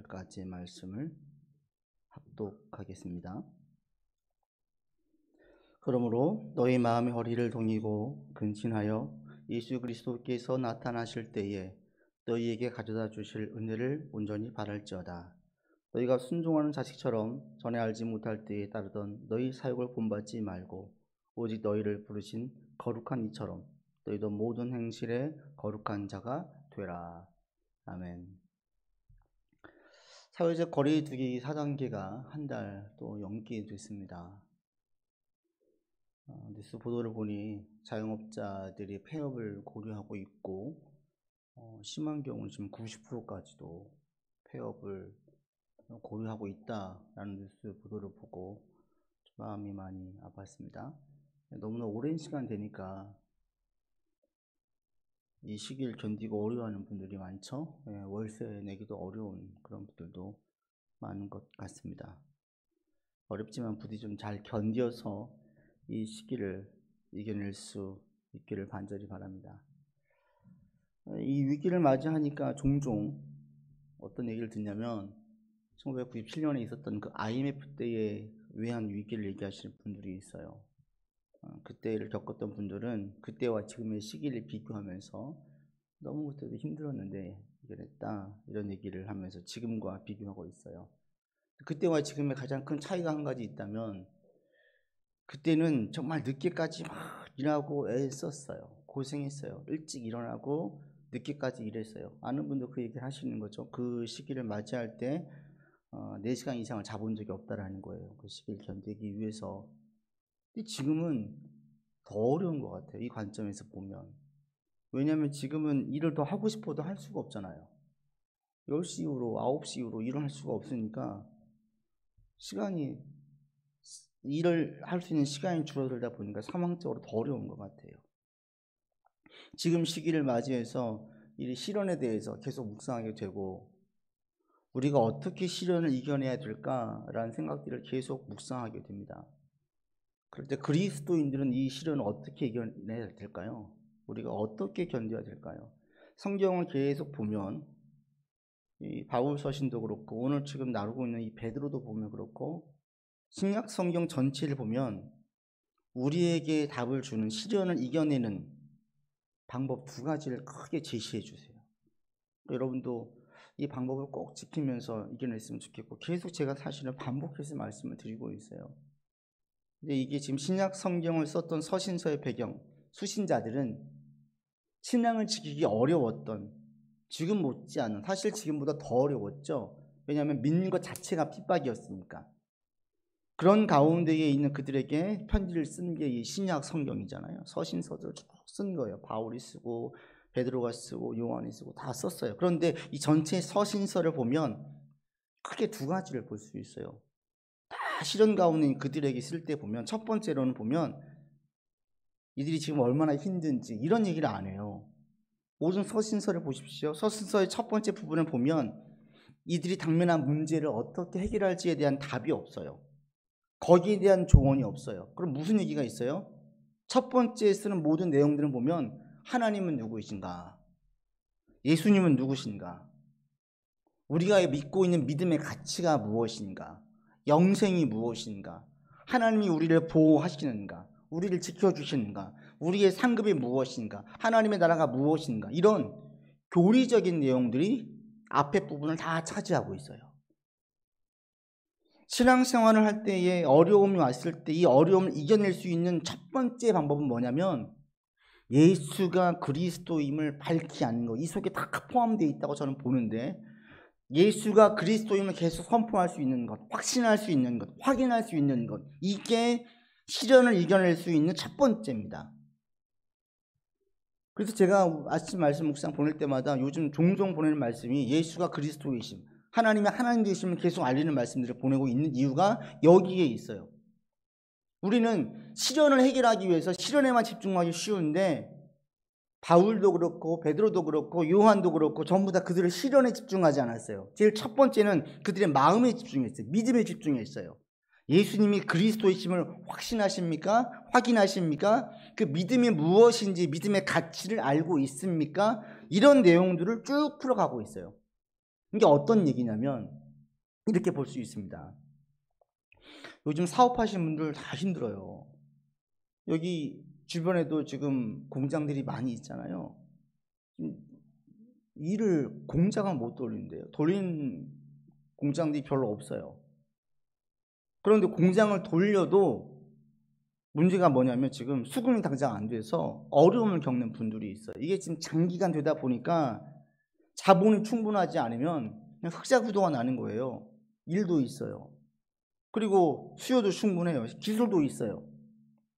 18절까지의 말씀을 합독하겠습니다. 그러므로 너희 마음의 허리를 동이고 근신하여 예수 그리스도께서 나타나실 때에 너희에게 가져다 주실 은혜를 온전히 바랄지어다. 너희가 순종하는 자식처럼 전에 알지 못할 때에 따르던 너희 사역을 본받지 말고 오직 너희를 부르신 거룩한 이처럼 너희도 모든 행실에 거룩한 자가 되라. 아멘. 사회적 거리두기 4단계가 한 달 또 연기됐습니다. 뉴스 보도를 보니 자영업자들이 폐업을 고려하고 있고 심한 경우는 지금 90%까지도 폐업을 고려하고 있다라는 뉴스 보도를 보고 마음이 많이 아팠습니다. 너무나 오랜 시간 되니까 이 시기를 견디고 어려워하는 분들이 많죠. 월세 내기도 어려운 그런 분들도 많은 것 같습니다. 어렵지만 부디 좀 잘 견뎌서 이 시기를 이겨낼 수 있기를 간절히 바랍니다. 이 위기를 맞이하니까 종종 어떤 얘기를 듣냐면 1997년에 있었던 그 IMF 때의 외환 위기를 얘기하시는 분들이 있어요. 그때를 겪었던 분들은 그때와 지금의 시기를 비교하면서 너무 그때도 힘들었는데 이겨냈다 이런 얘기를 하면서 지금과 비교하고 있어요. 그때와 지금의 가장 큰 차이가 한 가지 있다면 그때는 정말 늦게까지 막 일하고 애썼어요. 고생했어요. 일찍 일어나고 늦게까지 일했어요. 아는 분도 그 얘기를 하시는 거죠. 그 시기를 맞이할 때 4시간 이상을 자본 적이 없다라는 거예요. 그 시기를 견디기 위해서. 근데 지금은 더 어려운 것 같아요. 이 관점에서 보면. 왜냐하면 지금은 일을 더 하고 싶어도 할 수가 없잖아요. 10시 이후로 9시 이후로 일을 할 수가 없으니까 시간이 일을 할 수 있는 시간이 줄어들다 보니까 상황적으로 더 어려운 것 같아요. 지금 시기를 맞이해서 이 시련에 대해서 계속 묵상하게 되고 우리가 어떻게 시련을 이겨내야 될까라는 생각들을 계속 묵상하게 됩니다. 그럴 때 그리스도인들은 이 시련을 어떻게 이겨내야 될까요? 우리가 어떻게 견뎌야 될까요? 성경을 계속 보면 이 바울 서신도 그렇고 오늘 지금 나누고 있는 이 베드로도 보면 그렇고 신약 성경 전체를 보면 우리에게 답을 주는 시련을 이겨내는 방법 2가지를 크게 제시해 주세요. 여러분도 이 방법을 꼭 지키면서 이겨냈으면 좋겠고 계속 제가 사실은 반복해서 말씀을 드리고 있어요. 근데 이게 지금 신약 성경을 썼던 서신서의 배경, 수신자들은 신앙을 지키기 어려웠던, 지금 못지않은, 사실 지금보다 더 어려웠죠. 왜냐하면 믿는 것 자체가 핍박이었으니까. 그런 가운데에 있는 그들에게 편지를 쓴 게 이 신약 성경이잖아요. 서신서들을 쭉 쓴 거예요. 바울이 쓰고 베드로가 쓰고 요한이 쓰고 다 썼어요. 그런데 이 전체 서신서를 보면 크게 2가지를 볼 수 있어요. 다 시련 가운데 그들에게 쓸 때 보면 첫 번째로는 보면 이들이 지금 얼마나 힘든지 이런 얘기를 안 해요. 모든 서신서를 보십시오. 서신서의 첫 번째 부분을 보면 이들이 당면한 문제를 어떻게 해결할지에 대한 답이 없어요. 거기에 대한 조언이 없어요. 그럼 무슨 얘기가 있어요? 첫 번째 쓰는 모든 내용들을 보면 하나님은 누구이신가? 예수님은 누구신가? 우리가 믿고 있는 믿음의 가치가 무엇인가? 영생이 무엇인가? 하나님이 우리를 보호하시는가? 우리를 지켜주시는가? 우리의 상급이 무엇인가? 하나님의 나라가 무엇인가? 이런 교리적인 내용들이 앞에 부분을 다 차지하고 있어요. 신앙생활을 할 때에 어려움이 왔을 때 이 어려움을 이겨낼 수 있는 첫 번째 방법은 뭐냐면 예수가 그리스도임을 밝히지 않는 것, 이 속에 다 포함되어 있다고 저는 보는데 예수가 그리스도임을 계속 선포할 수 있는 것, 확신할 수 있는 것, 확인할 수 있는 것, 이게 시련을 이겨낼 수 있는 첫 번째입니다. 그래서 제가 아침 말씀 묵상 보낼 때마다 요즘 종종 보내는 말씀이 예수가 그리스도이심, 하나님의 하나님 되심을 계속 알리는 말씀들을 보내고 있는 이유가 여기에 있어요. 우리는 시련을 해결하기 위해서 시련에만 집중하기 쉬운데 바울도 그렇고 베드로도 그렇고 요한도 그렇고 전부 다 그들의 시련에 집중하지 않았어요. 제일 첫 번째는 그들의 마음에 집중했어요. 믿음에 집중했어요. 예수님이 그리스도이심을 확신하십니까? 확인하십니까? 그 믿음이 무엇인지, 믿음의 가치를 알고 있습니까? 이런 내용들을 쭉 풀어가고 있어요. 이게 어떤 얘기냐면 이렇게 볼 수 있습니다. 요즘 사업하시는 분들 다 힘들어요. 여기 주변에도 지금 공장들이 많이 있잖아요. 일을 공장을 못 돌린대요. 돌린 공장들이 별로 없어요. 그런데 공장을 돌려도 문제가 뭐냐면 지금 수급이 당장 안 돼서 어려움을 겪는 분들이 있어요. 이게 지금 장기간 되다 보니까 자본이 충분하지 않으면 그냥 흑자구도가 나는 거예요. 일도 있어요. 그리고 수요도 충분해요. 기술도 있어요.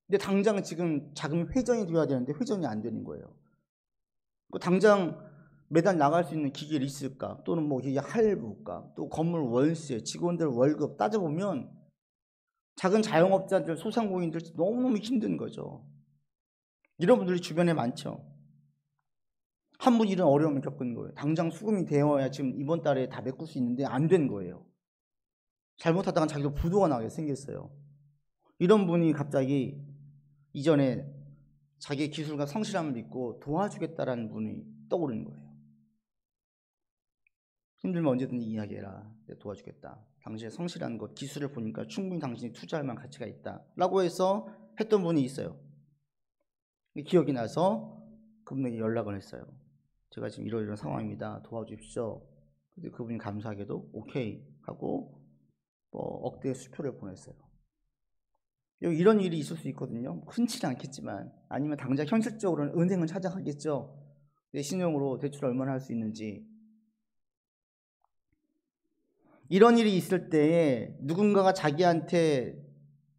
근데 당장 지금 자금 회전이 돼야 되는데 회전이 안 되는 거예요. 당장 매달 나갈 수 있는 기계를 있을까? 또는 뭐 기계 할부가, 또 건물 월세, 직원들 월급 따져보면 작은 자영업자들, 소상공인들 너무너무 힘든 거죠. 이런 분들이 주변에 많죠. 한 분 이런 어려움을 겪은 거예요. 당장 수금이 되어야 지금 이번 달에 다 메꿀 수 있는데 안 된 거예요. 잘못하다가 자기도 부도가 나게 생겼어요. 이런 분이 갑자기 이전에 자기의 기술과 성실함을 믿고 도와주겠다라는 분이 떠오르는 거예요. 힘들면 언제든지 이야기해라. 내가 도와주겠다. 당신의 성실한 것, 기술을 보니까 충분히 당신이 투자할 만한 가치가 있다. 라고 해서 했던 분이 있어요. 기억이 나서 그분에게 연락을 했어요. 제가 지금 이런 상황입니다. 도와주십시오. 근데 그분이 감사하게도 오케이 하고 억대의 수표를 보냈어요. 이런 일이 있을 수 있거든요. 흔치는 않겠지만, 아니면 당장 현실적으로는 은행을 찾아가겠죠. 내 신용으로 대출 얼마나 할 수 있는지. 이런 일이 있을 때에 누군가가 자기한테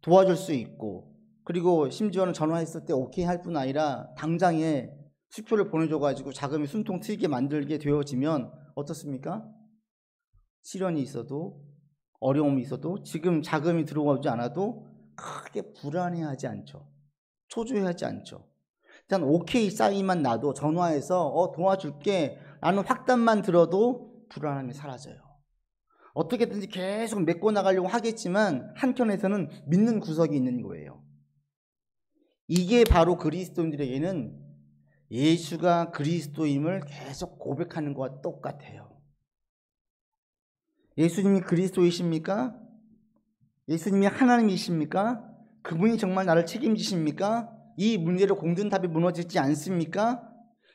도와줄 수 있고, 그리고 심지어는 전화했을 때 오케이 할 뿐 아니라 당장에 수표를 보내줘가지고 자금이 숨통 트이게 만들게 되어지면 어떻습니까? 시련이 있어도, 어려움이 있어도, 지금 자금이 들어오지 않아도 크게 불안해하지 않죠. 초조해하지 않죠. 일단 오케이 사인만 나도, 전화해서 도와줄게 라는 확답만 들어도 불안함이 사라져요. 어떻게든지 계속 메꿔 나가려고 하겠지만 한켠에서는 믿는 구석이 있는 거예요. 이게 바로 그리스도인들에게는 예수가 그리스도임을 계속 고백하는 것과 똑같아요. 예수님이 그리스도이십니까? 예수님이 하나님이십니까? 그분이 정말 나를 책임지십니까? 이 문제로 공든 답이 무너지지 않습니까?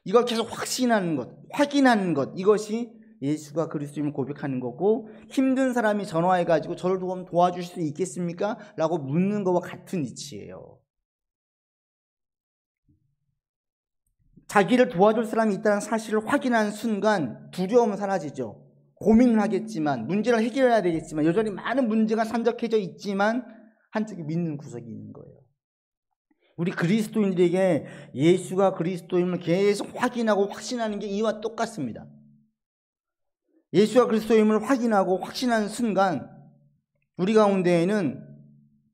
이걸 계속 확신하는 것, 확인하는 것, 이것이 예수가 그리스도임을 고백하는 거고, 힘든 사람이 전화해가지고 저를 도와주실 수 있겠습니까? 라고 묻는 것과 같은 이치예요. 자기를 도와줄 사람이 있다는 사실을 확인하는 순간 두려움은 사라지죠. 고민을 하겠지만, 문제를 해결해야 되겠지만, 여전히 많은 문제가 산적해져 있지만 한쪽에 믿는 구석이 있는 거예요. 우리 그리스도인들에게 예수가 그리스도임을 계속 확인하고 확신하는 게 이와 똑같습니다. 예수가 그리스도임을 확인하고 확신하는 순간 우리 가운데에는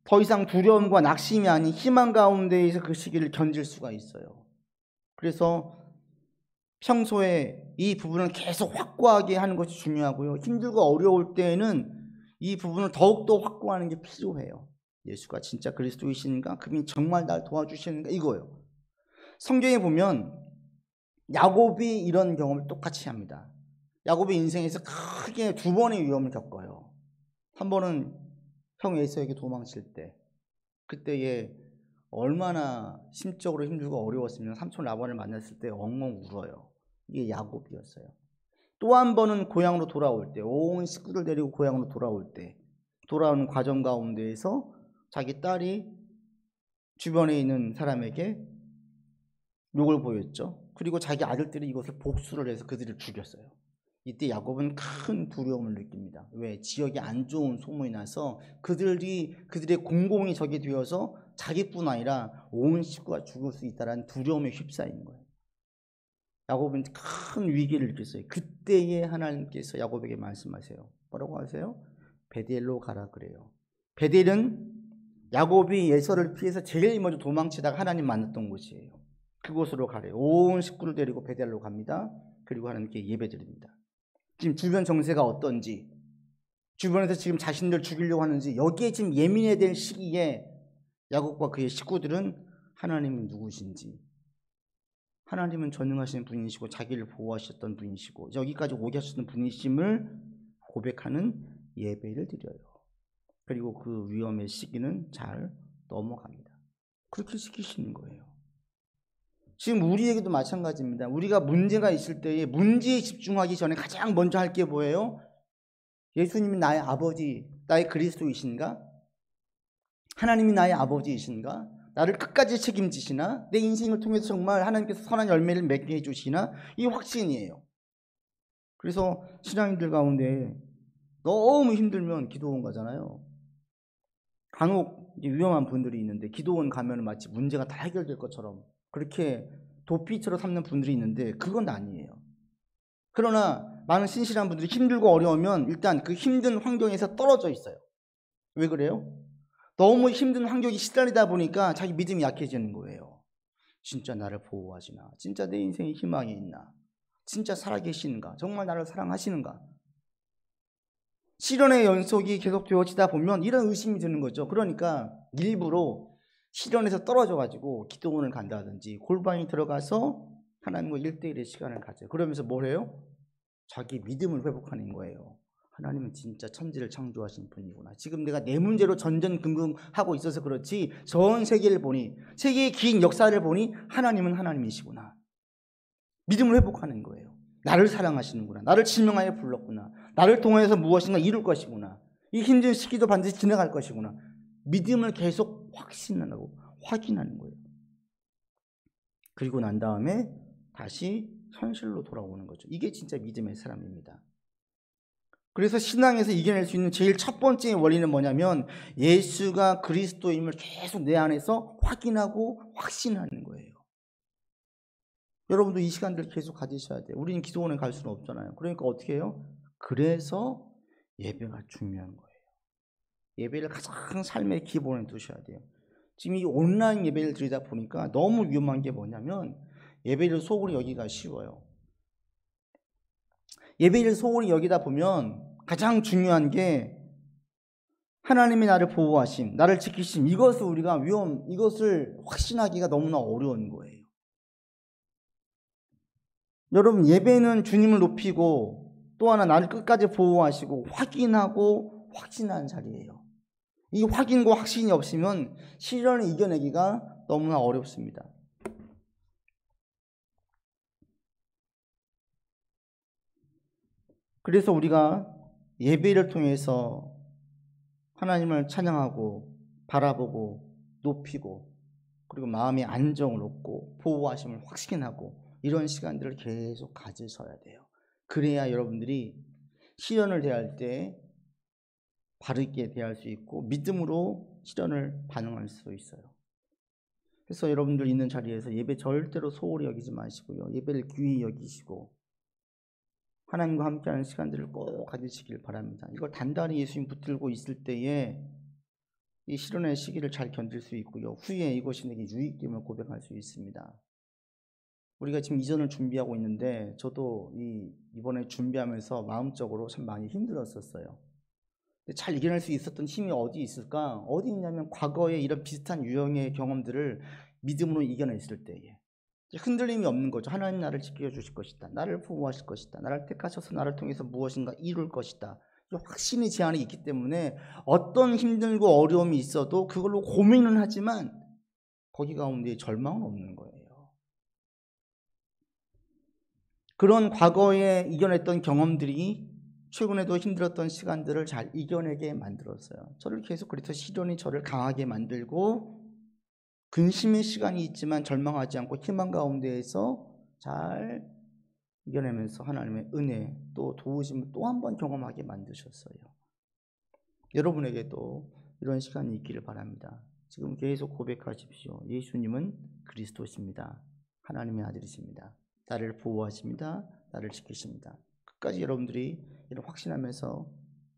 더 이상 두려움과 낙심이 아닌 희망 가운데에서 그 시기를 견딜 수가 있어요. 그래서 평소에 이 부분을 계속 확고하게 하는 것이 중요하고요. 힘들고 어려울 때에는 이 부분을 더욱더 확고하는 게 필요해요. 예수가 진짜 그리스도이신가? 그분이 정말 날 도와주시는가? 이거예요. 성경에 보면 야곱이 이런 경험을 똑같이 합니다. 야곱의 인생에서 크게 두 번의 위험을 겪어요. 한 번은 형 에사우에게 도망칠 때, 그때에 얼마나 심적으로 힘들고 어려웠으면 삼촌 라반을 만났을 때 엉엉 울어요. 이게 야곱이었어요. 또 한 번은 고향으로 돌아올 때, 온 식구들 데리고 고향으로 돌아올 때, 돌아오는 과정 가운데에서 자기 딸이 주변에 있는 사람에게 욕을 보였죠. 그리고 자기 아들들이 이것을 복수를 해서 그들을 죽였어요. 이때 야곱은 큰 두려움을 느낍니다. 왜? 지역에 안 좋은 소문이 나서 그들의 공공이 적이 되어서 자기뿐 아니라 온 식구가 죽을 수 있다는 두려움에 휩싸이는 거예요. 야곱은 큰 위기를 느꼈어요. 그때에 하나님께서 야곱에게 말씀하세요. 뭐라고 하세요? 베델로 가라 그래요. 베델은 야곱이 에서를 피해서 제일 먼저 도망치다가 하나님 만났던 곳이에요. 그곳으로 가래요. 온 식구를 데리고 베델로 갑니다. 그리고 하나님께 예배드립니다. 지금 주변 정세가 어떤지, 주변에서 지금 자신들 죽이려고 하는지, 여기에 지금 예민해야 될 시기에 야곱과 그의 식구들은 하나님이 누구신지, 하나님은 전능하신 분이시고 자기를 보호하셨던 분이시고 여기까지 오게 하셨던 분이심을 고백하는 예배를 드려요. 그리고 그 위험의 시기는 잘 넘어갑니다. 그렇게 시키시는 거예요. 지금 우리에게도 마찬가지입니다. 우리가 문제가 있을 때에 문제에 집중하기 전에 가장 먼저 할 게 뭐예요? 예수님이 나의 아버지, 나의 그리스도이신가? 하나님이 나의 아버지이신가? 나를 끝까지 책임지시나? 내 인생을 통해서 정말 하나님께서 선한 열매를 맺게 해주시나? 이 확신이에요. 그래서 신앙인들 가운데 너무 힘들면 기도원 가잖아요. 간혹 위험한 분들이 있는데 기도원 가면 마치 문제가 다 해결될 것처럼 그렇게 도피처럼 삼는 분들이 있는데 그건 아니에요. 그러나 많은 신실한 분들이 힘들고 어려우면 일단 그 힘든 환경에서 떨어져 있어요. 왜 그래요? 너무 힘든 환경에 시달리다 보니까 자기 믿음이 약해지는 거예요. 진짜 나를 보호하시나? 진짜 내 인생에 희망이 있나? 진짜 살아계시는가? 정말 나를 사랑하시는가? 시련의 연속이 계속 되어지다 보면 이런 의심이 드는 거죠. 그러니까 일부러 시련에서 떨어져가지고 기도원을 간다든지 골방에 들어가서 하나님과 1대1의 시간을 가져요. 그러면서 뭘 해요? 자기 믿음을 회복하는 거예요. 하나님은 진짜 천지를 창조하신 분이구나. 지금 내가 내 문제로 전전긍긍하고 있어서 그렇지 전 세계를 보니, 세계의 긴 역사를 보니 하나님은 하나님이시구나. 믿음을 회복하는 거예요. 나를 사랑하시는구나. 나를 지명하여 불렀구나. 나를 통해서 무엇인가 이룰 것이구나. 이 힘든 시기도 반드시 지나갈 것이구나. 믿음을 계속 확신하고 확인하는 거예요. 그리고 난 다음에 다시 현실로 돌아오는 거죠. 이게 진짜 믿음의 사람입니다. 그래서 신앙에서 이겨낼 수 있는 제일 첫 번째 원리는 뭐냐면 예수가 그리스도임을 계속 내 안에서 확인하고 확신하는 거예요. 여러분도 이 시간들 계속 가지셔야 돼요. 우리는 기도원에 갈 수는 없잖아요. 그러니까 어떻게 해요? 그래서 예배가 중요한 거예요. 예배를 가장 삶의 기본에 두셔야 돼요. 지금 이 온라인 예배를 드리다 보니까 너무 위험한 게 뭐냐면 예배를 소홀히 여기가 쉬워요. 예배를 소홀히 여기다 보면 가장 중요한 게 하나님이 나를 보호하심, 나를 지키심, 이것을 확신하기가 너무나 어려운 거예요. 여러분, 예배는 주님을 높이고 또 하나 나를 끝까지 보호하시고 확인하고 확신하는 자리예요. 이 확인과 확신이 없으면 시련을 이겨내기가 너무나 어렵습니다. 그래서 우리가 예배를 통해서 하나님을 찬양하고 바라보고 높이고 그리고 마음의 안정을 얻고 보호하심을 확신하고 이런 시간들을 계속 가지셔야 돼요. 그래야 여러분들이 시련을 대할 때 바르게 대할 수 있고 믿음으로 시련을 반응할 수 있어요. 그래서 여러분들 있는 자리에서 예배 절대로 소홀히 여기지 마시고요. 예배를 귀히 여기시고 하나님과 함께하는 시간들을 꼭 가지시길 바랍니다. 이걸 단단히 예수님 붙들고 있을 때에 이 시련의 시기를 잘 견딜 수 있고요. 후에 이것이 내게 유익됨을 고백할 수 있습니다. 우리가 지금 이전을 준비하고 있는데 저도 이번에 준비하면서 마음적으로 참 많이 힘들었었어요. 잘 이겨낼 수 있었던 힘이 어디 있을까? 어디 있냐면 과거에 이런 비슷한 유형의 경험들을 믿음으로 이겨냈을 때에 흔들림이 없는 거죠. 하나님 나를 지켜주실 것이다. 나를 보호하실 것이다. 나를 택하셔서 나를 통해서 무엇인가 이룰 것이다. 확신의 제한이 있기 때문에 어떤 힘들고 어려움이 있어도 그걸로 고민은 하지만 거기 가운데 절망은 없는 거예요. 그런 과거에 이겨냈던 경험들이 최근에도 힘들었던 시간들을 잘 이겨내게 만들었어요. 저를 계속 그래서 시련이 저를 강하게 만들고 근심의 시간이 있지만 절망하지 않고 희망 가운데에서 잘 이겨내면서 하나님의 은혜 또 도우심을 또 한 번 경험하게 만드셨어요. 여러분에게도 이런 시간이 있기를 바랍니다. 지금 계속 고백하십시오. 예수님은 그리스도십니다. 하나님의 아들이십니다. 나를 보호하십니다. 나를 지키십니다. 끝까지 여러분들이 이런 확신하면서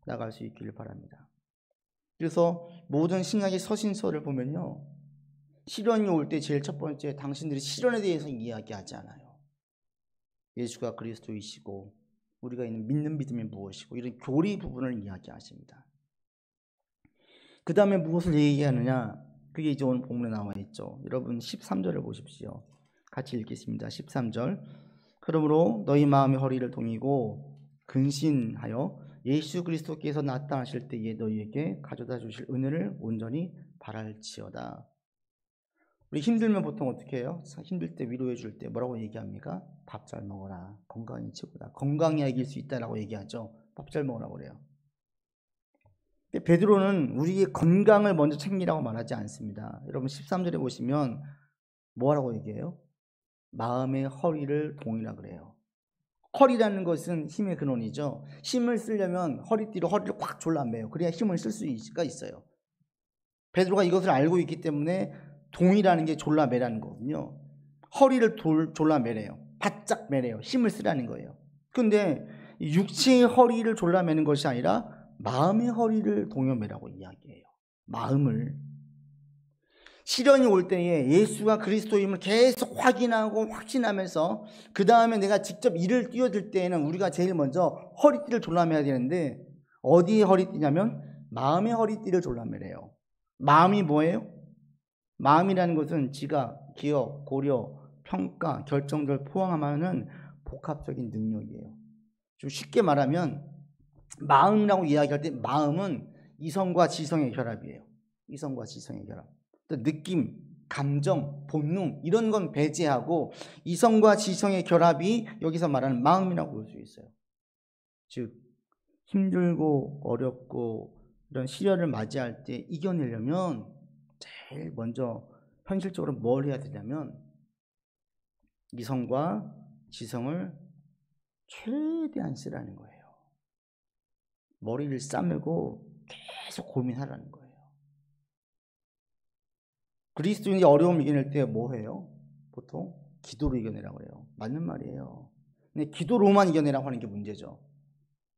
나갈 수 있기를 바랍니다. 그래서 모든 신약의 서신서를 보면요, 시련이 올 때 제일 첫 번째 당신들이 시련에 대해서 이야기하지 않아요. 예수가 그리스도이시고 우리가 믿는 믿음이 무엇이고 이런 교리 부분을 이야기하십니다. 그 다음에 무엇을 얘기하느냐? 그게 이제 오늘 본문에 나와 있죠. 여러분 13절을 보십시오. 같이 읽겠습니다. 13절. 그러므로 너희 마음의 허리를 동이고 근신하여 예수 그리스도께서 나타나실 때에 너희에게 가져다 주실 은혜를 온전히 바랄지어다. 우리 힘들면 보통 어떻게 해요? 힘들 때 위로해 줄 때 뭐라고 얘기합니까? 밥 잘 먹어라. 건강이 최고다. 건강해야 이길 수 있다라고 얘기하죠. 밥 잘 먹으라고 그래요. 근데 베드로는 우리의 건강을 먼저 챙기라고 말하지 않습니다. 여러분 13절에 보시면 뭐라고 얘기해요? 마음의 허리를 동이라 그래요. 허리라는 것은 힘의 근원이죠. 힘을 쓰려면 허리띠로 허리를 꽉 졸라매요. 그래야 힘을 쓸 수가 있어요. 베드로가 이것을 알고 있기 때문에 동이라는 게 졸라매라는 거거든요. 허리를 졸라매래요. 바짝 매래요. 힘을 쓰라는 거예요. 그런데 육체의 허리를 졸라매는 것이 아니라 마음의 허리를 동여매라고 이야기해요. 마음을. 시련이 올 때에 예수가 그리스도임을 계속 확인하고 확신하면서 그 다음에 내가 직접 일을 뛰어들 때에는 우리가 제일 먼저 허리띠를 졸라매야 되는데 어디에 허리띠냐면 마음의 허리띠를 졸라매래요. 마음이 뭐예요? 마음이라는 것은 지각, 기억, 고려, 평가, 결정들 포함하는 복합적인 능력이에요. 좀 쉽게 말하면 마음이라고 이야기할 때 마음은 이성과 지성의 결합이에요. 이성과 지성의 결합. 또 느낌, 감정, 본능 이런 건 배제하고 이성과 지성의 결합이 여기서 말하는 마음이라고 볼 수 있어요. 즉 힘들고 어렵고 이런 시련을 맞이할 때 이겨내려면 제일 먼저 현실적으로 뭘 해야 되냐면 이성과 지성을 최대한 쓰라는 거예요. 머리를 싸매고 계속 고민하라는 거예요. 그리스도인이 어려움 이겨낼 때 뭐 해요? 보통 기도로 이겨내라고 해요. 맞는 말이에요. 근데 기도로만 이겨내라고 하는 게 문제죠.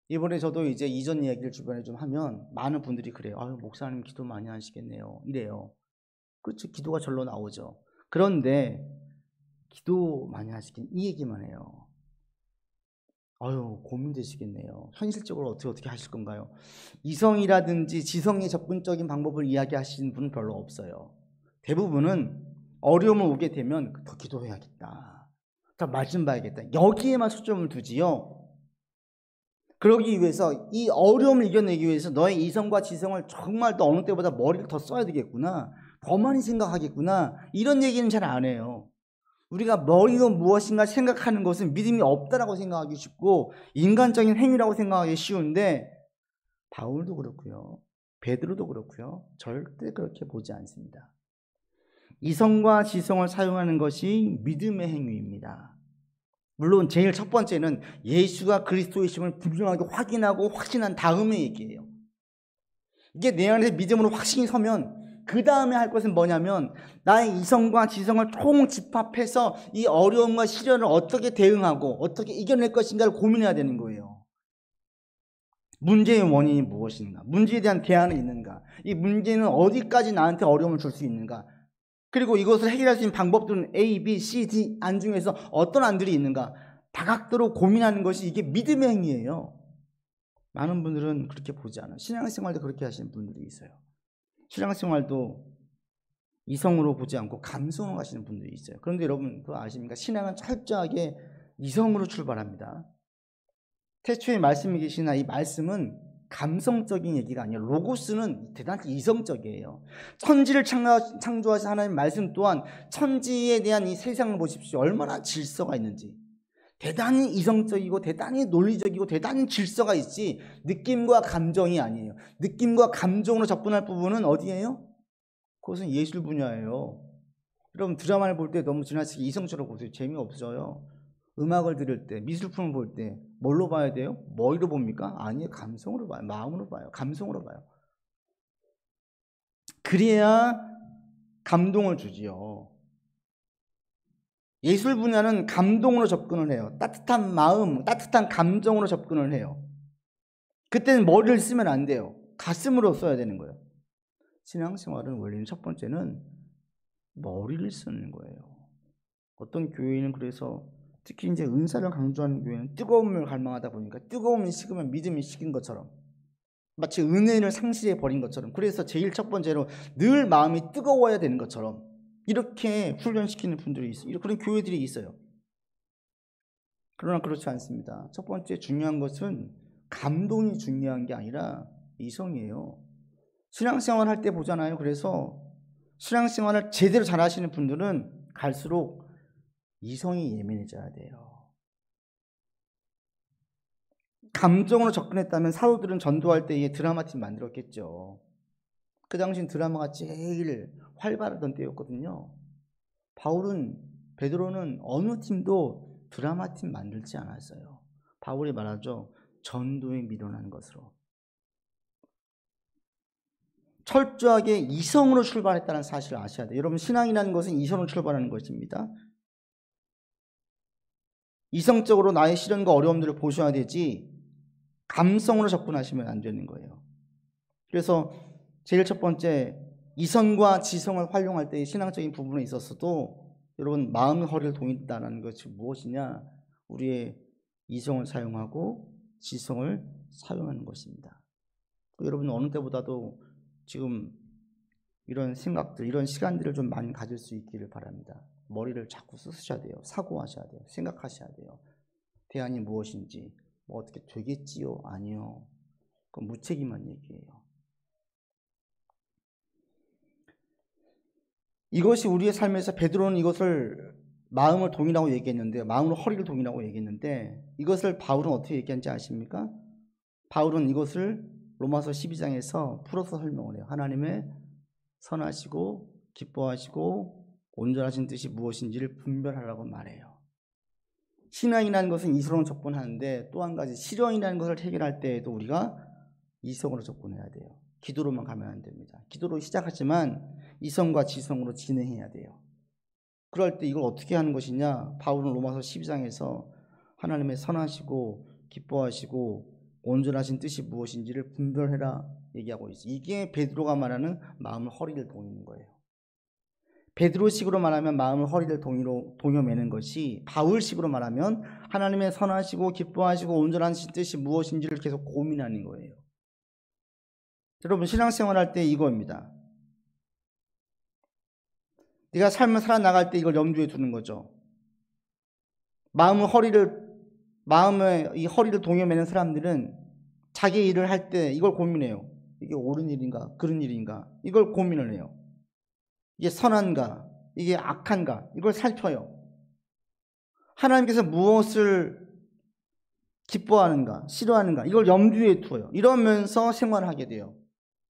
이번에 저도 이제 이전 이야기를 주변에 좀 하면 많은 분들이 그래요. 아유, 목사님 기도 많이 하시겠네요. 이래요. 그렇죠. 기도가 절로 나오죠. 그런데 기도 많이 하시긴 이 얘기만 해요. 아유, 고민되시겠네요. 현실적으로 어떻게 하실 건가요? 이성이라든지 지성의 접근적인 방법을 이야기하시는 분은 별로 없어요. 대부분은 어려움을 오게 되면 더 기도해야겠다. 더 말씀 봐야겠다. 여기에만 초점을 두지요. 그러기 위해서 이 어려움을 이겨내기 위해서 너의 이성과 지성을 정말 더 어느 때보다 머리를 더 써야 되겠구나. 더 많이 생각하겠구나. 이런 얘기는 잘 안 해요. 우리가 머리로 무엇인가 생각하는 것은 믿음이 없다라고 생각하기 쉽고 인간적인 행위라고 생각하기 쉬운데 바울도 그렇고요. 베드로도 그렇고요. 절대 그렇게 보지 않습니다. 이성과 지성을 사용하는 것이 믿음의 행위입니다. 물론 제일 첫 번째는 예수가 그리스도이심을 분명하게 확인하고 확신한 다음의 얘기예요. 이게 내 안에서 믿음으로 확신이 서면 그 다음에 할 것은 뭐냐면 나의 이성과 지성을 총집합해서 이 어려움과 시련을 어떻게 대응하고 어떻게 이겨낼 것인가를 고민해야 되는 거예요. 문제의 원인이 무엇인가? 문제에 대한 대안은 있는가? 이 문제는 어디까지 나한테 어려움을 줄 수 있는가? 그리고 이것을 해결할 수 있는 방법들은 A, B, C, D 안 중에서 어떤 안들이 있는가? 다각도로 고민하는 것이 이게 믿음의 행위예요. 많은 분들은 그렇게 보지 않아요. 신앙생활도 그렇게 하시는 분들이 있어요. 신앙생활도 이성으로 보지 않고 감성으로 하시는 분들이 있어요. 그런데 여러분 그거 아십니까? 신앙은 철저하게 이성으로 출발합니다. 태초에 말씀이 계시나 이 말씀은 감성적인 얘기가 아니에요. 로고스는 대단히 이성적이에요. 천지를 창조하신 하나님 말씀 또한 천지에 대한 이 세상을 보십시오. 얼마나 질서가 있는지. 대단히 이성적이고 대단히 논리적이고 대단히 질서가 있지 느낌과 감정이 아니에요. 느낌과 감정으로 접근할 부분은 어디예요? 그것은 예술 분야예요. 여러분 드라마를 볼 때 너무 지나치게 이성적으로 보세요. 재미없어요. 음악을 들을 때, 미술품을 볼 때 뭘로 봐야 돼요? 머리로 봅니까? 아니에요. 감성으로 봐요. 마음으로 봐요. 감성으로 봐요. 그래야 감동을 주지요. 예술 분야는 감동으로 접근을 해요. 따뜻한 마음, 따뜻한 감정으로 접근을 해요. 그때는 머리를 쓰면 안 돼요. 가슴으로 써야 되는 거예요. 신앙생활은 원리는 첫 번째는 머리를 쓰는 거예요. 어떤 교회는 그래서 특히 이제 은사를 강조하는 교회는 뜨거움을 갈망하다 보니까 뜨거움이 식으면 믿음이 식은 것처럼 마치 은혜를 상실해 버린 것처럼 그래서 제일 첫 번째로 늘 마음이 뜨거워야 되는 것처럼 이렇게 훈련시키는 분들이 있어요. 그런 교회들이 있어요. 그러나 그렇지 않습니다. 첫 번째 중요한 것은 감동이 중요한 게 아니라 이성이에요. 신앙생활 할 때 보잖아요. 그래서 신앙생활을 제대로 잘 하시는 분들은 갈수록 이성이 예민해져야 돼요. 감정으로 접근했다면 사도들은 전도할 때에 드라마팀 만들었겠죠. 그 당시엔 드라마가 제일 활발하던 때였거든요. 베드로는 어느 팀도 드라마팀 만들지 않았어요. 바울이 말하죠. 전도에 밀어나는 것으로. 철저하게 이성으로 출발했다는 사실을 아셔야 돼요. 여러분, 신앙이라는 것은 이성으로 출발하는 것입니다. 이성적으로 나의 시련과 어려움들을 보셔야 되지 감성으로 접근하시면 안 되는 거예요. 그래서 제일 첫 번째, 이성과 지성을 활용할 때의 신앙적인 부분에 있어서도 여러분, 마음의 허리를 동인다는 것이 무엇이냐? 우리의 이성을 사용하고 지성을 사용하는 것입니다. 여러분, 어느 때보다도 지금 이런 생각들, 이런 시간들을 좀 많이 가질 수 있기를 바랍니다. 머리를 자꾸 쓰셔야 돼요. 사고하셔야 돼요. 생각하셔야 돼요. 대안이 무엇인지, 뭐 어떻게 되겠지요? 아니요. 그건 무책임한 얘기예요. 이것이 우리의 삶에서 베드로는 이것을 마음을 동이라고 얘기했는데, 마음으로 허리를 동이라고 얘기했는데, 이것을 바울은 어떻게 얘기한지 아십니까? 바울은 이것을 로마서 12장에서 풀어서 설명을 해요. 하나님의 선하시고 기뻐하시고 온전하신 뜻이 무엇인지를 분별하라고 말해요. 신앙이라는 것은 이성으로 접근하는데, 또 한 가지 실현이라는 것을 해결할 때에도 우리가 이성으로 접근해야 돼요. 기도로만 가면 안 됩니다. 기도로 시작하지만 이성과 지성으로 진행해야 돼요. 그럴 때 이걸 어떻게 하는 것이냐? 바울은 로마서 12장에서 하나님의 선하시고 기뻐하시고 온전하신 뜻이 무엇인지를 분별해라 얘기하고 있어요. 이게 베드로가 말하는 마음을 허리를 동이는 거예요. 베드로식으로 말하면 마음을 허리를 동여 매는 것이, 바울식으로 말하면 하나님의 선하시고 기뻐하시고 온전하신 뜻이 무엇인지를 계속 고민하는 거예요. 여러분, 신앙생활 할 때 이거입니다. 네가 삶을 살아나갈 때 이걸 염두에 두는 거죠. 마음의 이 허리를 동여 매는 사람들은 자기 일을 할 때 이걸 고민해요. 이게 옳은 일인가, 그런 일인가, 이걸 고민을 해요. 이게 선한가, 이게 악한가, 이걸 살펴요. 하나님께서 무엇을 기뻐하는가, 싫어하는가, 이걸 염두에 두어요. 이러면서 생활을 하게 돼요.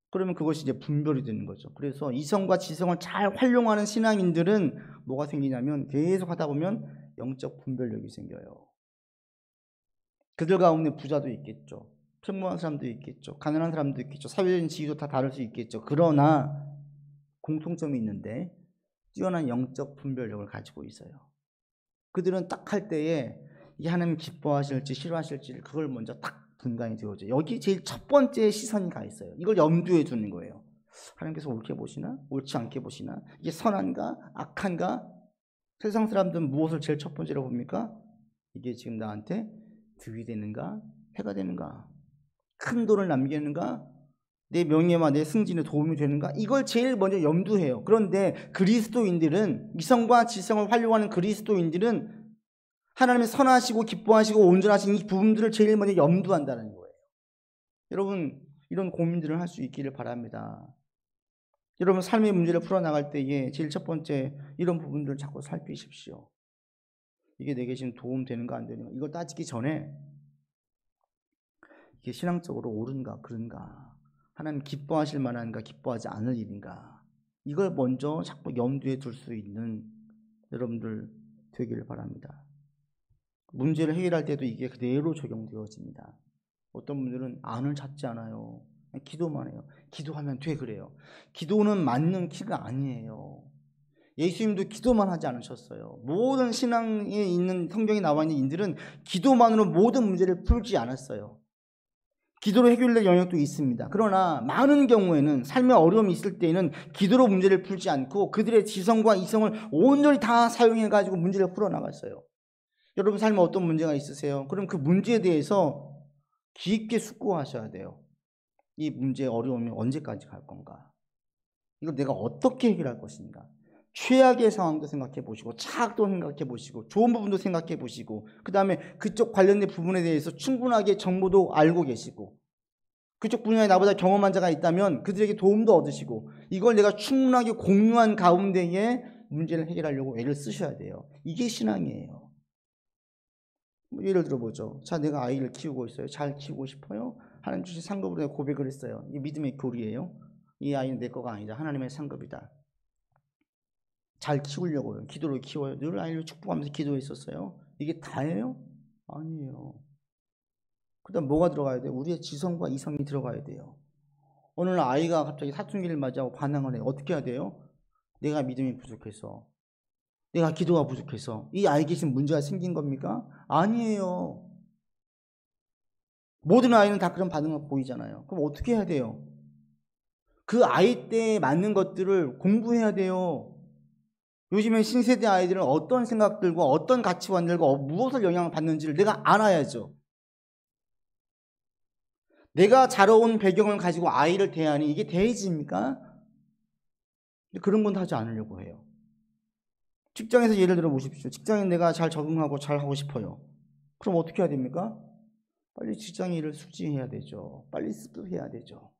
그러면 그것이 이제 분별이 되는 거죠. 그래서 이성과 지성을 잘 활용하는 신앙인들은 뭐가 생기냐면, 계속 하다 보면 영적 분별력이 생겨요. 그들 가운데 부자도 있겠죠. 평범한 사람도 있겠죠. 가난한 사람도 있겠죠. 사회적인 지위도 다 다를 수 있겠죠. 그러나 공통점이 있는데, 뛰어난 영적 분별력을 가지고 있어요. 그들은 딱 할 때에 이게 하나님 기뻐하실지 싫어하실지 그걸 먼저 딱 분간이 되어져요. 여기 제일 첫 번째 시선이 가 있어요. 이걸 염두에 두는 거예요. 하나님께서 옳게 보시나? 옳지 않게 보시나? 이게 선한가? 악한가? 세상 사람들은 무엇을 제일 첫 번째로 봅니까? 이게 지금 나한테 득이 되는가? 해가 되는가? 큰 돈을 남기는가? 내 명예와 내 승진에 도움이 되는가? 이걸 제일 먼저 염두해요. 그런데 그리스도인들은, 이성과 지성을 활용하는 그리스도인들은 하나님의 선하시고 기뻐하시고 온전하신 이 부분들을 제일 먼저 염두한다는 거예요. 여러분, 이런 고민들을 할 수 있기를 바랍니다. 여러분, 삶의 문제를 풀어나갈 때에 제일 첫 번째, 이런 부분들을 자꾸 살피십시오. 이게 내게 지금 도움되는가 안 되는가, 이걸 따지기 전에 이게 신앙적으로 옳은가 그른가, 하나님 기뻐하실 만한가 기뻐하지 않을 일인가, 이걸 먼저 자꾸 염두에 둘 수 있는 여러분들 되기를 바랍니다. 문제를 해결할 때도 이게 그대로 적용되어집니다. 어떤 분들은 안을 찾지 않아요. 기도만 해요. 기도하면 돼, 그래요. 기도는 맞는 키가 아니에요. 예수님도 기도만 하지 않으셨어요. 모든 신앙에 있는, 성경에 나와 있는 인들은 기도만으로 모든 문제를 풀지 않았어요. 기도로 해결될 영역도 있습니다. 그러나 많은 경우에는 삶의 어려움이 있을 때에는 기도로 문제를 풀지 않고 그들의 지성과 이성을 온전히 다 사용해가지고 문제를 풀어나갔어요. 여러분 삶에 어떤 문제가 있으세요? 그럼 그 문제에 대해서 깊게 숙고하셔야 돼요. 이 문제의 어려움이 언제까지 갈 건가? 이걸 내가 어떻게 해결할 것인가? 최악의 상황도 생각해 보시고, 차악도 생각해 보시고, 좋은 부분도 생각해 보시고, 그 다음에 그쪽 관련된 부분에 대해서 충분하게 정보도 알고 계시고, 그쪽 분야에 나보다 경험한 자가 있다면 그들에게 도움도 얻으시고, 이걸 내가 충분하게 공유한 가운데에 문제를 해결하려고 애를 쓰셔야 돼요. 이게 신앙이에요. 예를 들어보죠. 자, 내가 아이를 키우고 있어요. 잘 키우고 싶어요. 하나님 주신 상급으로 내가 고백을 했어요. 이 믿음의 교리예요. 이 아이는 내 거가 아니다. 하나님의 상급이다. 잘 키우려고요. 기도로 키워요. 늘 아이를 축복하면서 기도했었어요. 이게 다예요? 아니에요. 그 다음 뭐가 들어가야 돼요? 우리의 지성과 이성이 들어가야 돼요. 어느 날 아이가 갑자기 사춘기를 맞이하고 반항을 해요. 어떻게 해야 돼요? 내가 믿음이 부족해서, 내가 기도가 부족해서 이 아이에게 지금 문제가 생긴 겁니까? 아니에요. 모든 아이는 다 그런 반응을 보이잖아요. 그럼 어떻게 해야 돼요? 그 아이 때에 맞는 것들을 공부해야 돼요. 요즘에 신세대 아이들은 어떤 생각들과 어떤 가치관들과 무엇을 영향을 받는지를 내가 알아야죠. 내가 자라온 배경을 가지고 아이를 대하니 이게 대의지입니까? 그런 건 하지 않으려고 해요. 직장에서 예를 들어 보십시오. 직장에 내가 잘 적응하고 잘 하고 싶어요. 그럼 어떻게 해야 됩니까? 빨리 직장 일을 수지해야 되죠. 빨리 습득해야 되죠.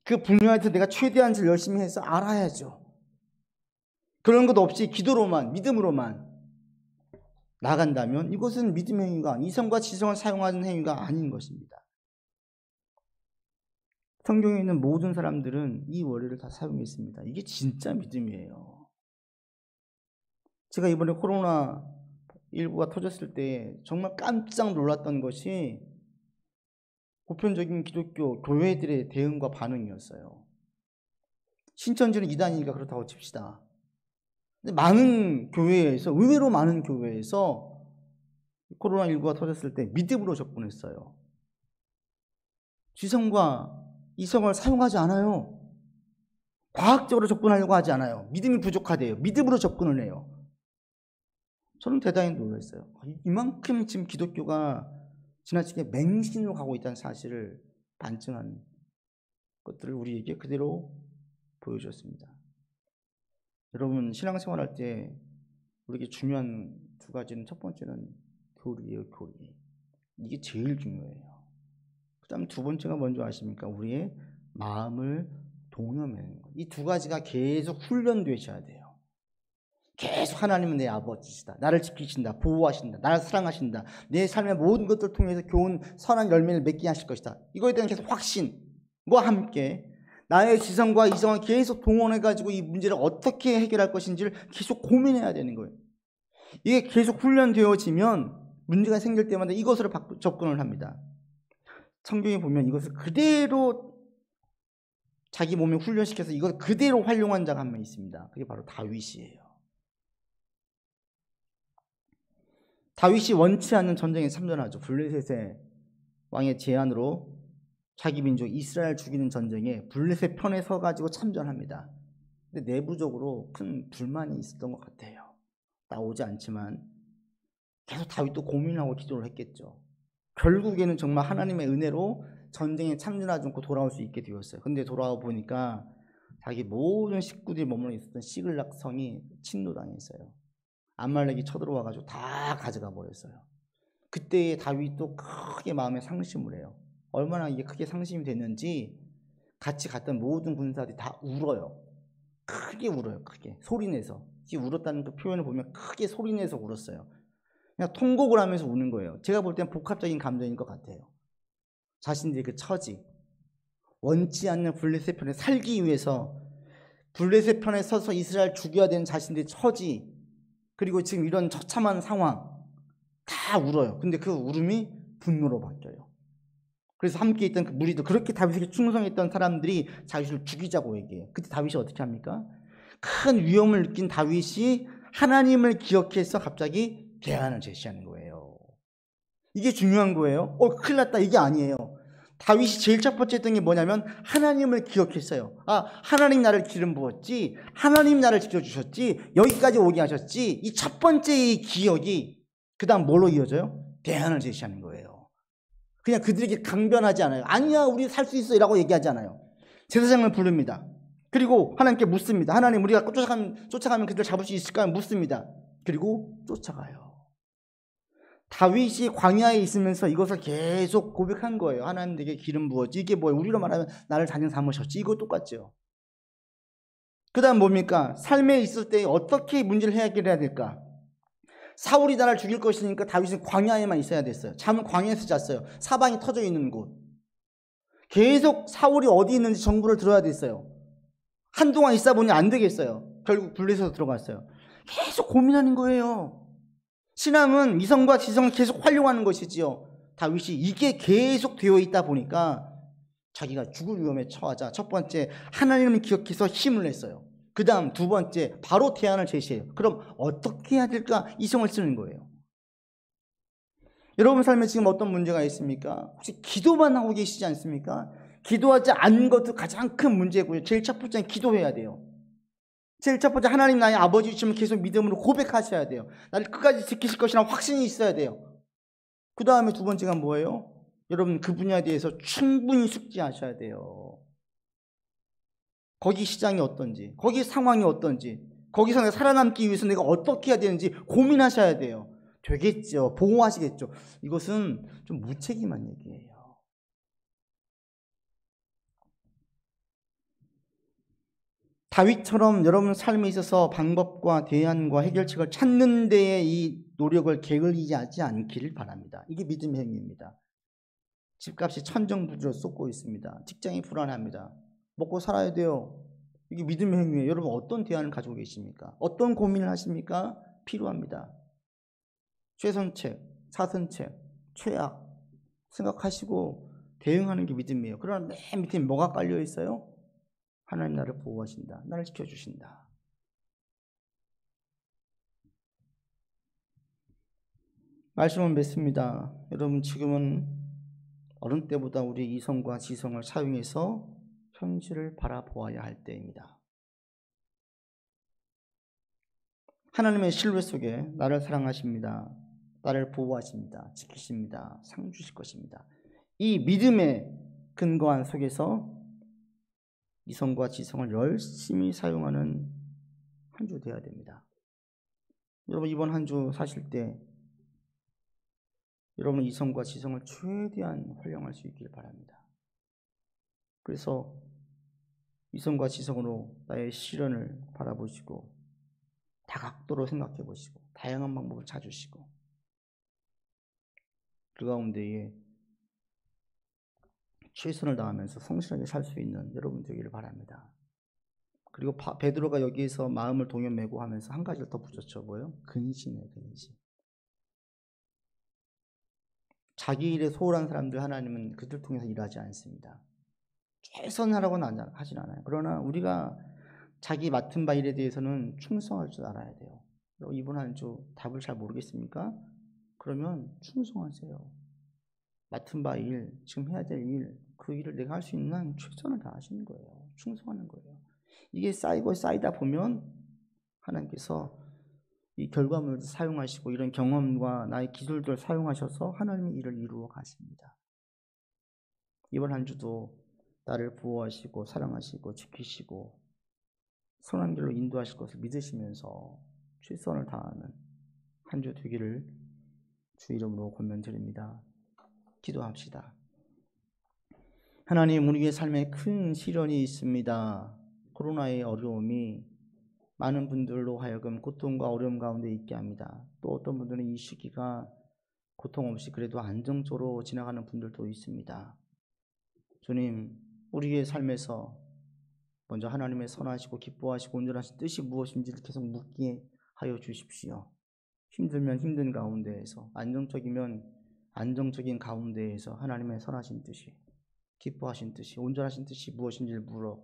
그 분야에서 내가 최대한 열심히 해서 알아야죠. 그런 것 없이 기도로만, 믿음으로만 나간다면 이것은 믿음의 행위가, 이성과 지성을 사용하는 행위가 아닌 것입니다. 성경에 있는 모든 사람들은 이 원리를 다 사용했습니다. 이게 진짜 믿음이에요. 제가 이번에 코로나19가 터졌을 때 정말 깜짝 놀랐던 것이 보편적인 기독교 교회들의 대응과 반응이었어요. 신천지는 이단이니까 그렇다고 칩시다. 근데 많은 교회에서, 의외로 많은 교회에서 코로나19가 터졌을 때 믿음으로 접근했어요. 지성과 이성을 사용하지 않아요. 과학적으로 접근하려고 하지 않아요. 믿음이 부족하대요. 믿음으로 접근을 해요. 저는 대단히 놀랐어요. 이만큼 지금 기독교가 지나치게 맹신으로 가고 있다는 사실을 반증한 것들을 우리에게 그대로 보여주었습니다. 여러분, 신앙생활할 때 우리에게 중요한 두 가지는, 첫 번째는 교리예요. 교리. 이게 제일 중요해요. 그 다음 두 번째가 뭔지 아십니까? 우리의 마음을 동요매는 것. 이 두 가지가 계속 훈련되셔야 돼요. 계속 하나님은 내 아버지시다. 나를 지키신다. 보호하신다. 나를 사랑하신다. 내 삶의 모든 것들을 통해서 좋은 선한 열매를 맺게 하실 것이다. 이거에 대한 계속 확신과 함께 나의 지성과 이성을 계속 동원해가지고 이 문제를 어떻게 해결할 것인지를 계속 고민해야 되는 거예요. 이게 계속 훈련되어지면 문제가 생길 때마다 이것으로 접근을 합니다. 성경에 보면 이것을 그대로 자기 몸에 훈련시켜서 이걸 그대로 활용한 자가 한 명 있습니다. 그게 바로 다윗이에요. 다윗이 원치 않는 전쟁에 참전하죠. 블레셋의 왕의 제안으로 자기 민족 이스라엘 죽이는 전쟁에 블레셋 편에 서가지고 참전합니다. 근데 내부적으로 큰 불만이 있었던 것 같아요. 나오지 않지만 계속 다윗도 고민하고 기도를 했겠죠. 결국에는 정말 하나님의 은혜로 전쟁에 참전하지 않고 돌아올 수 있게 되었어요. 근데 돌아와 보니까 자기 모든 식구들이 머물러 있었던 시글락 성이 침노당했어요. 암말렉이 쳐들어와가지고 다 가져가 버렸어요. 그때 다윗도 크게 마음에 상심을 해요. 얼마나 이게 크게 상심이 됐는지 같이 갔던 모든 군사들이 다 울어요. 크게 울어요. 크게 소리내서. 이 울었다는 그 표현을 보면 크게 소리내서 울었어요. 그냥 통곡을 하면서 우는 거예요. 제가 볼 때는 복합적인 감정인 것 같아요. 자신들의 그 처지, 원치 않는 블레셋 편에 살기 위해서 블레셋 편에 서서 이스라엘 죽여야 되는 자신들의 처지, 그리고 지금 이런 처참한 상황 다 울어요. 근데 그 울음이 분노로 바뀌어요. 그래서 함께 있던 그 무리들, 그렇게 다윗에게 충성했던 사람들이 자윗을 죽이자고 얘기해요. 그때 다윗이 어떻게 합니까? 큰 위험을 느낀 다윗이 하나님을 기억해서 갑자기 대안을 제시하는 거예요. 이게 중요한 거예요. 큰일 났다, 이게 아니에요. 다윗이 제일 첫 번째 했던 게 뭐냐면 하나님을 기억했어요. 하나님 나를 기름 부었지, 하나님 나를 지켜주셨지, 여기까지 오게 하셨지. 이 첫 번째 이 기억이 그 다음 뭘로 이어져요? 대안을 제시하는 거예요. 그냥 그들에게 강변하지 않아요. 아니야, 우리 살 수 있어 이라고 얘기하지 않아요. 제사장을 부릅니다. 그리고 하나님께 묻습니다. 하나님, 우리가 쫓아가면 그들을 잡을 수 있을까요? 묻습니다. 그리고 쫓아가요. 다윗이 광야에 있으면서 이것을 계속 고백한 거예요. 하나님, 내게 기름 부었지. 이게 뭐예요? 우리로 말하면 나를 자녀 삼으셨지. 이거 똑같죠. 그 다음 뭡니까? 삶에 있을 때 어떻게 문제를 해결해야 될까? 사울이 나를 죽일 것이니까 다윗은 광야에만 있어야 됐어요. 잠은 광야에서 잤어요. 사방이 터져 있는 곳. 계속 사울이 어디 있는지 정보를 들어야 됐어요. 한동안 있다 보니 안 되겠어요. 결국 블레셋으로 들어갔어요. 계속 고민하는 거예요. 신앙은 이성과 지성을 계속 활용하는 것이지요. 다윗이 이게 계속 되어 있다 보니까 자기가 죽을 위험에 처하자 첫 번째 하나님을 기억해서 힘을 냈어요. 그 다음 두 번째 바로 대안을 제시해요. 그럼 어떻게 해야 될까? 이성을 쓰는 거예요. 여러분 삶에 지금 어떤 문제가 있습니까? 혹시 기도만 하고 계시지 않습니까? 기도하지 않는 것도 가장 큰 문제고요. 제일 첫 번째는 기도해야 돼요. 제일 첫 번째, 하나님 나의 아버지이심을 계속 믿음으로 고백하셔야 돼요. 나를 끝까지 지키실 것이라는 확신이 있어야 돼요. 그 다음에 두 번째가 뭐예요? 여러분 그 분야에 대해서 충분히 숙지하셔야 돼요. 거기 시장이 어떤지, 거기 상황이 어떤지, 거기서 내가 살아남기 위해서 내가 어떻게 해야 되는지 고민하셔야 돼요. 되겠죠. 보호하시겠죠. 이것은 좀 무책임한 얘기예요. 다윗처럼 여러분 삶에 있어서 방법과 대안과 해결책을 찾는 데에 이 노력을 게을리하지 않기를 바랍니다. 이게 믿음의 행위입니다. 집값이 천정부지로 쏟고 있습니다. 직장이 불안합니다. 먹고 살아야 돼요. 이게 믿음의 행위예요. 여러분 어떤 대안을 가지고 계십니까? 어떤 고민을 하십니까? 필요합니다. 최선책, 사선책, 최악 생각하시고 대응하는 게 믿음이에요. 그러나 맨 밑에 뭐가 깔려 있어요? 하나님 나를 보호하신다. 나를 지켜주신다. 말씀은 맺습니다. 여러분 지금은 어른 때보다 우리 이성과 지성을 사용해서 현실을 바라보아야 할 때입니다. 하나님의 신뢰 속에 나를 사랑하십니다. 나를 보호하십니다. 지키십니다. 상 주실 것입니다. 이 믿음에 근거한 속에서 이성과 지성을 열심히 사용하는 한 주 되어야 됩니다. 여러분 이번 한 주 사실 때 여러분 이성과 지성을 최대한 활용할 수 있길 바랍니다. 그래서 이성과 지성으로 나의 시련을 바라보시고 다각도로 생각해 보시고 다양한 방법을 찾으시고 그 가운데에 최선을 다하면서 성실하게 살 수 있는 여러분 되기를 바랍니다. 그리고 베드로가 여기에서 마음을 동요매고 하면서 한 가지를 더 붙였죠. 뭐예요? 근신이에요. 근신. 자기 일에 소홀한 사람들 하나님은 그들 통해서 일하지 않습니다. 최선하라고는 하진 않아요. 그러나 우리가 자기 맡은 바 일에 대해서는 충성할 줄 알아야 돼요. 이번 한 주 답을 잘 모르겠습니까? 그러면 충성하세요. 맡은 바 일, 지금 해야 될 일, 그 일을 내가 할 수 있는 한 최선을 다하시는 거예요. 충성하는 거예요. 이게 쌓이고 쌓이다 보면 하나님께서 이 결과물을 사용하시고 이런 경험과 나의 기술들을 사용하셔서 하나님의 일을 이루어 가십니다. 이번 한 주도 나를 보호하시고 사랑하시고 지키시고 선한 길로 인도하실 것을 믿으시면서 최선을 다하는 한 주 되기를 주 이름으로 권면드립니다. 기도합시다. 하나님, 우리의 삶에 큰 시련이 있습니다. 코로나의 어려움이 많은 분들로 하여금 고통과 어려움 가운데 있게 합니다. 또 어떤 분들은 이 시기가 고통 없이 그래도 안정적으로 지나가는 분들도 있습니다. 주님, 우리의 삶에서 먼저 하나님의 선하시고 기뻐하시고 온전하신 뜻이 무엇인지를 계속 묻게 하여 주십시오. 힘들면 힘든 가운데에서, 안정적이면 안정적인 가운데에서 하나님의 선하신 뜻이, 기뻐하신 뜻이, 온전하신 뜻이 무엇인지를 물어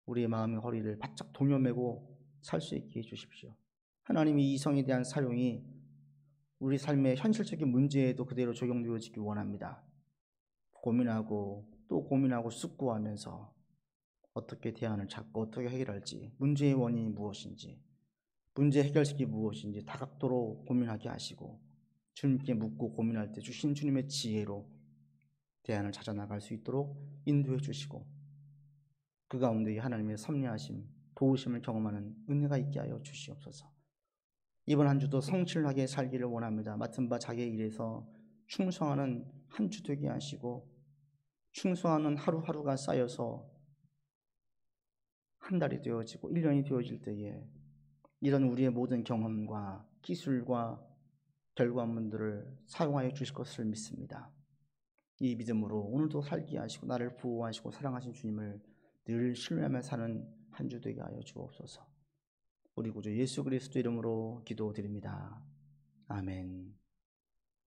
우리의 마음의 허리를 바짝 동여매고 살 수 있게 해주십시오. 하나님의 이성에 대한 사용이 우리 삶의 현실적인 문제에도 그대로 적용되어지기 원합니다. 고민하고 또 고민하고 숙고하면서 어떻게 대안을 찾고 어떻게 해결할지, 문제의 원인이 무엇인지, 문제 해결책이 무엇인지 다각도로 고민하게 하시고 주님께 묻고 고민할 때 주신 주님의 지혜로 대안을 찾아 나갈 수 있도록 인도해 주시고 그 가운데 하나님의 섭리하심, 도우심을 경험하는 은혜가 있게 하여 주시옵소서. 이번 한 주도 성실하게 살기를 원합니다. 맡은 바 자기의 일에서 충성하는 한 주 되게 하시고, 충성하는 하루하루가 쌓여서 한 달이 되어지고 1년이 되어질 때에 이런 우리의 모든 경험과 기술과 결과물들을 사용하여 주실 것을 믿습니다. 이 믿음으로 오늘도 살게 하시고 나를 보호하시고 사랑하신 주님을 늘 신뢰하며 사는 한 주 되게 하여 주옵소서. 우리 구주 예수 그리스도 이름으로 기도드립니다. 아멘.